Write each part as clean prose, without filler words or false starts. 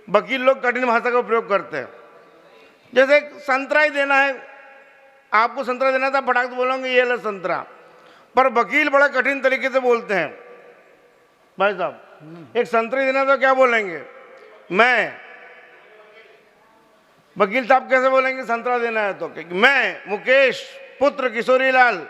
वकील लोग कठिन भाषा का प्रयोग करते हैं। जैसे संतरा ही देना है, आपको संतरा देना था, फटाक से बोलोगे ये लो संतरा, पर वकील बड़ा कठिन तरीके से बोलते हैं। भाई साहब एक संतरा देना तो क्या बोलेंगे, वकील साहब कैसे बोलेंगे संतरा देना है तो, मैं मुकेश पुत्र किशोरी लाल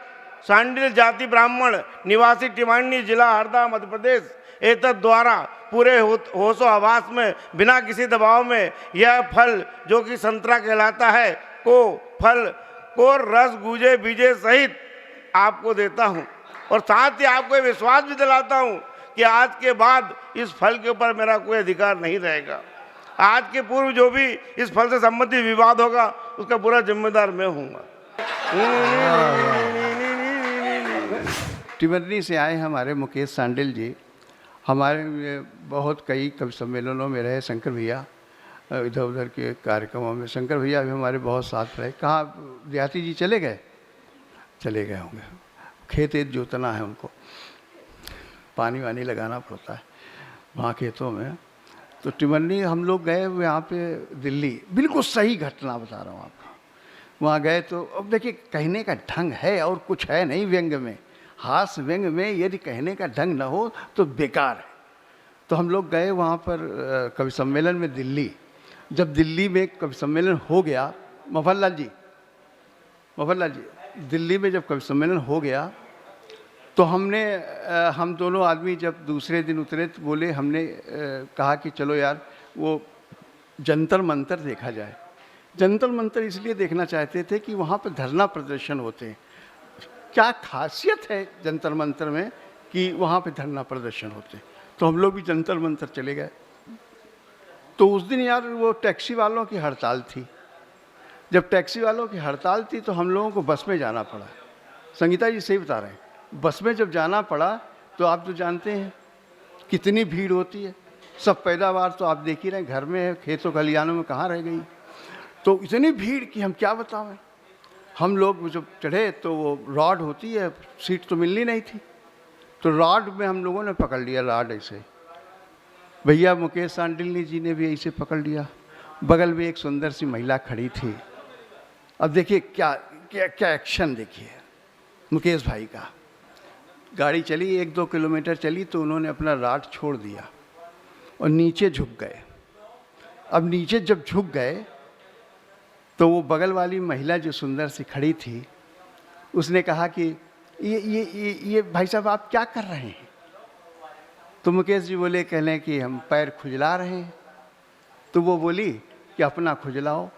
सांडिल जाति ब्राह्मण निवासी टिवाणी जिला हरदा मध्य प्रदेश एतद द्वारा पूरे होशो आवास में बिना किसी दबाव में यह फल जो कि संतरा कहलाता है को फल को रस गूजे बीजे सहित आपको देता हूं, और साथ ही आपको विश्वास भी दिलाता हूं कि आज के बाद इस फल के ऊपर मेरा कोई अधिकार नहीं रहेगा। आज के पूर्व जो भी इस फल से संबंधित विवाद होगा उसका पूरा जिम्मेदार मैं हूँगा। टिवरनी से आए हमारे मुकेश सांडिल जी, हमारे बहुत कई कवि सम्मेलनों में रहे। शंकर भैया इधर उधर के कार्यक्रमों में शंकर भैया भी हमारे बहुत साथ रहे। कहाँ देहाती जी चले गए होंगे, खेत जोतना है, उनको पानी वानी लगाना पड़ता है वहाँ खेतों में। तो टिवरनी हम लोग गए यहाँ पे दिल्ली, बिल्कुल सही घटना बता रहा हूँ आपको। वहाँ गए तो अब देखिए कहने का ढंग है और कुछ है नहीं। व्यंग में, हास्य व्यंग में यदि कहने का ढंग न हो तो बेकार है। तो हम लोग गए वहाँ पर कवि सम्मेलन में दिल्ली। जब दिल्ली में कवि सम्मेलन हो गया, मफरलाल जी दिल्ली में जब कवि सम्मेलन हो गया तो हम दोनों आदमी जब दूसरे दिन उतरे तो बोले, हमने कहा कि चलो यार वो जंतर मंतर देखा जाए। जंतर मंतर इसलिए देखना चाहते थे कि वहाँ पर धरना प्रदर्शन होते हैं। क्या खासियत है जंतर मंतर में कि वहाँ पे धरना प्रदर्शन होते हैं। तो हम लोग भी जंतर मंतर चले गए। तो उस दिन यार वो टैक्सी वालों की हड़ताल थी। जब टैक्सी वालों की हड़ताल थी तो हम लोगों को बस में जाना पड़ा। संगीता जी सही बता रहे हैं, बस में जब जाना पड़ा तो आप तो जानते हैं कितनी भीड़ होती है। सब पैदावार तो आप देख ही रहे हैं, घर में है, खेतों खलिहानों में कहाँ रह गई। तो इतनी भीड़ कि हम क्या बताएं। हम लोग जब चढ़े तो वो रॉड होती है, सीट तो मिलनी नहीं थी, तो रॉड में हम लोगों ने पकड़ लिया। रॉड ऐसे भैया मुकेश सांडिल जी ने भी ऐसे पकड़ लिया। बगल में एक सुंदर सी महिला खड़ी थी। अब देखिए क्या क्या क्या एक्शन देखिए मुकेश भाई का। गाड़ी चली 1-2 किलोमीटर चली तो उन्होंने अपना रॉड छोड़ दिया और नीचे झुक गए। अब नीचे जब झुक गए तो वो बगल वाली महिला जो सुंदर सी खड़ी थी उसने कहा कि ये भाई साहब आप क्या कर रहे हैं। तो मुकेश जी बोले, कहने कि हम पैर खुजला रहे हैं। तो वो बोली कि अपना खुजलाओ।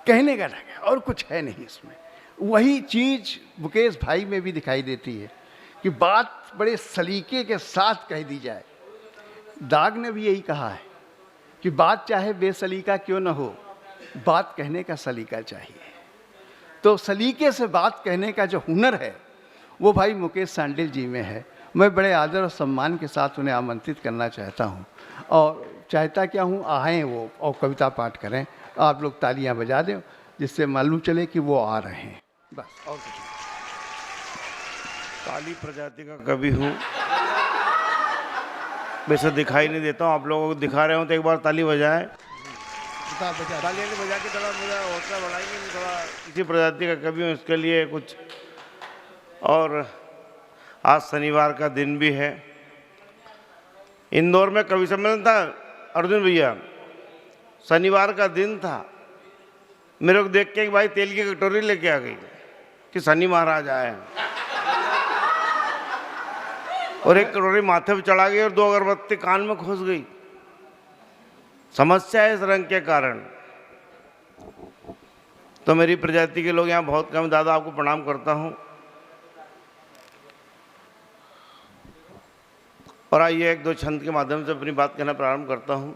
कहने का ढंग है और कुछ है नहीं इसमें। वही चीज मुकेश भाई में भी दिखाई देती है कि बात बड़े सलीके के साथ कह दी जाए। दाग ने भी यही कहा है कि बात चाहे बेसलीका क्यों न हो, बात कहने का सलीका चाहिए। तो सलीके से बात कहने का जो हुनर है वो भाई मुकेश सांडिल जी में है। मैं बड़े आदर और सम्मान के साथ उन्हें आमंत्रित करना चाहता हूँ और चाहता क्या हूँ आएँ वो और कविता पाठ करें। आप लोग तालियां बजा दें जिससे मालूम चले कि वो आ रहे हैं। बस और कुछ नहीं। काली प्रजाति का कवि हूँ, वैसे दिखाई नहीं देता हूँ। आप लोगों को दिखा रहे हो तो एक बार ताली बजाएं। ताली बजा के थोड़ा मेरा हौसला बढ़ाएंगे। मैं थोड़ा किसी प्रजाति का कवि हूँ, इसके लिए कुछ। और आज शनिवार का दिन भी है। इंदौर में कवि सम्मेलन था अर्जुन भैया, शनिवार का दिन था। मेरे को देख के एक भाई तेल की कटोरी लेके आ गई कि शनि महाराज आए हैं, और एक कटोरी माथे पे चढ़ा गई और 2 अगरबत्ती कान में घुस गई। समस्या है इस रंग के कारण। तो मेरी प्रजाति के लोग यहाँ बहुत कम। दादा आपको प्रणाम करता हूँ। और आइए 1-2 छंद के माध्यम से अपनी बात कहना प्रारंभ करता हूँ।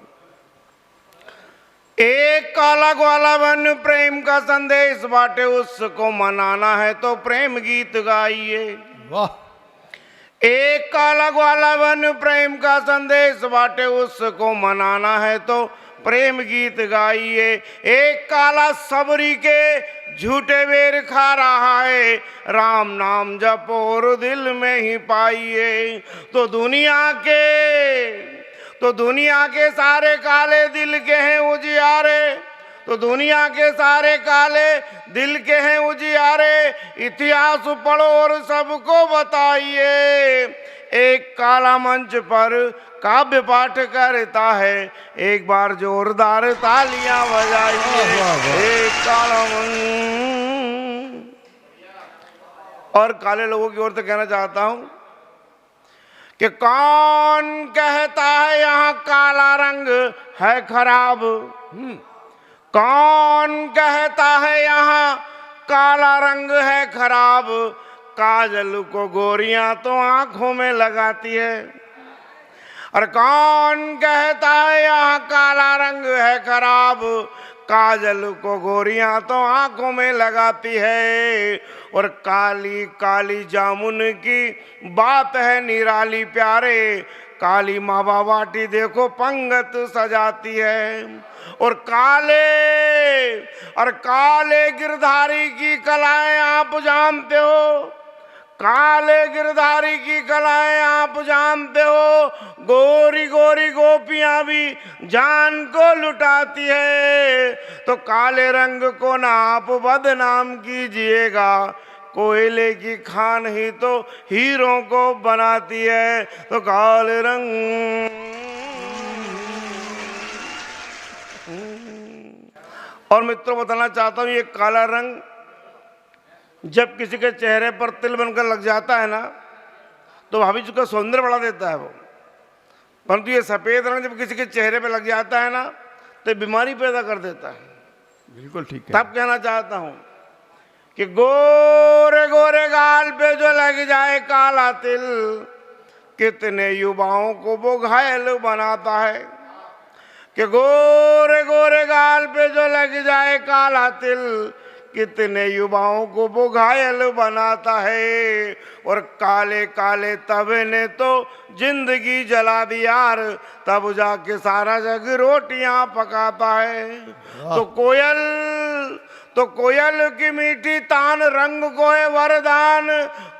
एक काला ग्वाला बन प्रेम का संदेश बांटे, उसको मनाना है तो प्रेम गीत गाइए। वाह। एक काला ग्वाला बन प्रेम का संदेश बांटे, उसको मनाना है तो प्रेम गीत गाइए। एक काला सबरी के झूठे बेर खा रहा है, राम नाम जपो और दिल में ही पाइए। तो तो दुनिया के सारे काले दिल के हैं उजियारे, तो दुनिया के सारे काले दिल के हैं उजियारे। इतिहास पढ़ो और सबको बताइए, एक काला मंच पर काव्य पाठ करता है, एक बार जोरदार तालियां बजाइए। एक काला मंच। और काले लोगों की ओर से कहना चाहता हूं कि कौन कहता है यहाँ काला रंग है खराब, कौन कहता है यहाँ काला रंग है खराब। काजल को गोरियां तो आंखों में लगाती है, और कौन कहता है यहाँ काला रंग है खराब। काजल को गोरियां तो आंखों में लगाती है, और काली काली जामुन की बात है निराली प्यारे। काली मावा बाटी देखो पंगत सजाती है, और काले गिरधारी की कलाएं आप जानते हो, काले गिरधारी की कलाएं आप जानते हो। गोरी गोरी गोपियां भी जान को लुटाती है, तो काले रंग को ना आप बदनाम कीजिएगा। कोयले की खान ही तो हीरों को बनाती है, तो काले रंग। और मित्रों बताना चाहता हूं, ये काला रंग जब किसी के चेहरे पर तिल बनकर लग जाता है ना, तो भाभी जी का सौंदर्य बढ़ा देता है वो। परंतु ये सफेद रंग जब किसी के चेहरे पे लग जाता है ना, तो बीमारी पैदा कर देता है। बिल्कुल ठीक है। तब कहना चाहता हूं कि गोरे गोरे गाल पे जो लग जाए काला तिल, कितने युवाओं को वो घायल बनाता है। कि गोरे गोरे गाल पे जो लग जाए काला तिल, कितने युवाओं को वो घायल बनाता है। और काले काले तवे ने तो जिंदगी जला दी यार, तब जाके सारा जग रोटियां पकाता है। तो कोयल की मीठी तान रंग को है वरदान,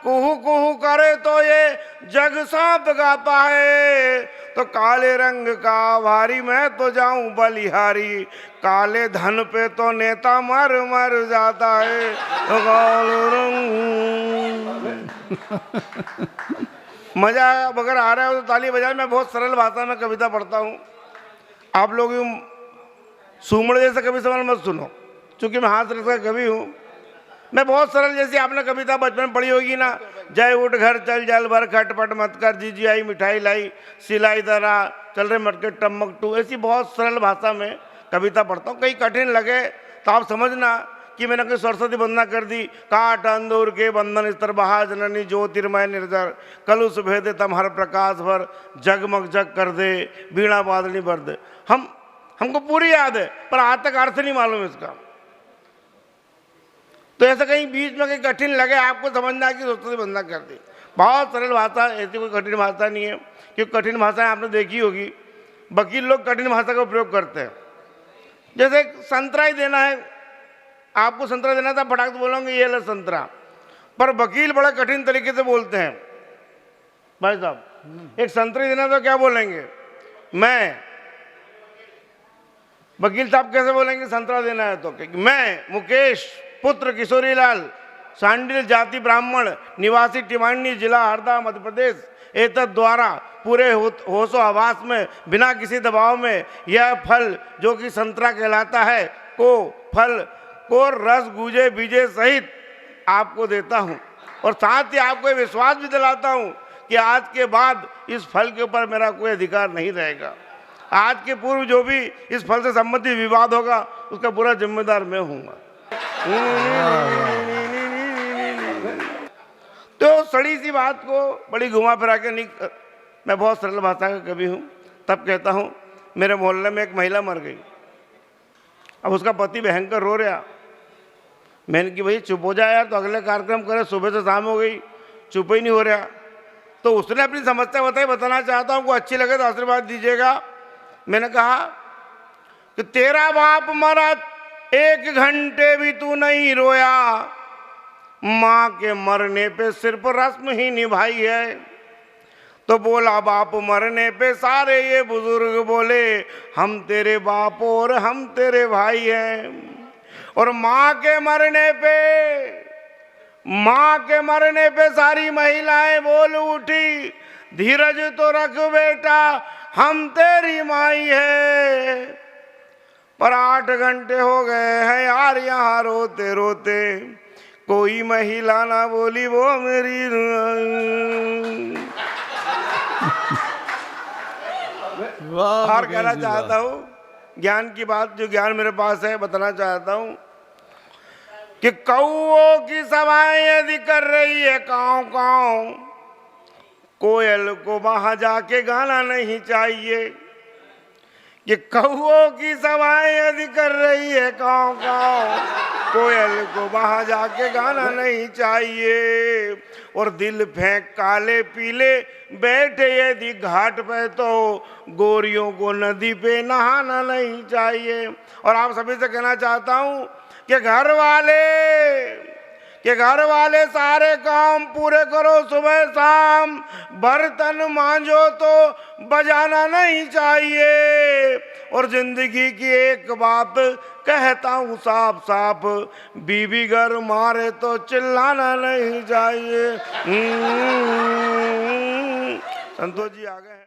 कुहू कुहू करे तो ये जग साथ गाता है। तो काले रंग का भारी मैं तो जाऊं बलिहारी, काले धन पे तो नेता मर मर जाता है। तो काले रंग। मजा अगर आ रहा है तो ताली बजाए। मैं बहुत सरल भाषा में कविता पढ़ता हूँ, आप लोग सूमड़ जैसे कवि सवाल मत सुनो, चूंकि मैं हाथ रखा कवि हूँ। मैं बहुत सरल, जैसी आपने कविता बचपन में पढ़ी होगी ना, जय उठ घर चल जल भर खटपट मत कर, जीजी आई मिठाई लाई सिलाई दरा चल रहे मटके टमक टू, ऐसी बहुत सरल भाषा में कविता पढ़ता हूँ। कहीं कठिन लगे तो आप समझना कि मैंने कोई सरस्वती वंदना कर दी। काट अंदूर के बंधन स्तर बहा जननी ज्योतिर्मय निर्जर, कलुष भेदे तम हर प्रकाश भर, जगमग जग कर दे बीणा बादली भर दे। हमको पूरी याद है, पर आज तक अर्थ नहीं मालूम इसका। तो ऐसा कहीं बीच में कहीं कठिन लगे आपको समझना कि सरस्वती वंदना कर दी। बहुत सरल भाषा, ऐसी कोई कठिन भाषा नहीं है। क्योंकि कठिन भाषाएं आपने देखी होगी, वकील लोग कठिन भाषा का उपयोग करते हैं। जैसे संतरा ही देना है, आपको संतरा देना था, फटाक से बोलोगे ये ले संतरा, पर वकील बड़ा कठिन तरीके से बोलते हैं। भाई साहब एक संतरी देना तो क्या बोलेंगे, वकील साहब कैसे बोलेंगे संतरा देना है तो, मैं मुकेश पुत्र किशोरीलाल सांडिल जाति ब्राह्मण निवासी टिवाणी जिला हरदा मध्य प्रदेश एतद द्वारा पूरे होशो आवास में बिना किसी दबाव में यह फल जो कि संतरा कहलाता है को फल को रस गूजे बीजे सहित आपको देता हूं। और साथ ही आपको विश्वास भी दिलाता हूं कि आज के बाद इस फल के ऊपर मेरा कोई अधिकार नहीं रहेगा। आज के पूर्व जो भी इस फल से संबंधित विवाद होगा उसका पूरा जिम्मेदार मैं हूँगा। तो सड़ी सी बात को बड़ी घुमा फिरा के नहीं, मैं बहुत सरल भाषा का कवि हूँ। तब कहता हूँ मेरे मोहल्ले में एक महिला मर गई, अब उसका पति भयंकर रो रहा। मैंने कि भाई चुप हो जाए यार, तो अगले कार्यक्रम करे, सुबह से शाम हो गई चुप ही नहीं हो रहा। तो उसने अपनी समस्या बताई, बताना चाहता हूँ, को अच्छी लगे तो आशीर्वाद दीजिएगा। मैंने कहा कि तेरा बाप मरा 1 घंटे भी तू नहीं रोया, माँ के मरने पे सिर्फ रस्म ही निभाई है। तो बोला बाप मरने पे सारे ये बुजुर्ग बोले हम तेरे बाप और हम तेरे भाई हैं। और माँ के मरने पे सारी महिलाएं बोल उठी धीरज तो रख बेटा हम तेरी माई है। पर 8 घंटे हो गए हैं यार यहाँ रोते रोते, कोई महिला ना बोली वो मेरी। और कहना चाहता हूँ ज्ञान की बात, जो ज्ञान मेरे पास है बताना चाहता हूँ कि कौओं की सवाएं यदि कर रही है काँव काँव, कोयल को वहां जाके गाना नहीं चाहिए। कि कौओं की सवाएं यदि कर रही है काँव काँव, कोयल को वहां जाके गाना नहीं चाहिए। और दिल फेंक काले पीले बैठे यदि घाट पे तो गोरियों को नदी पे नहाना नहीं चाहिए। और आप सभी से कहना चाहता हूँ कि घर वाले सारे काम पूरे करो सुबह शाम, बर्तन मांजो तो बजाना नहीं चाहिए। और जिंदगी की एक बात कहता हूँ साफ साफ, बीवी घर मारे तो चिल्लाना नहीं चाहिए। संतोष जी आ गए हैं।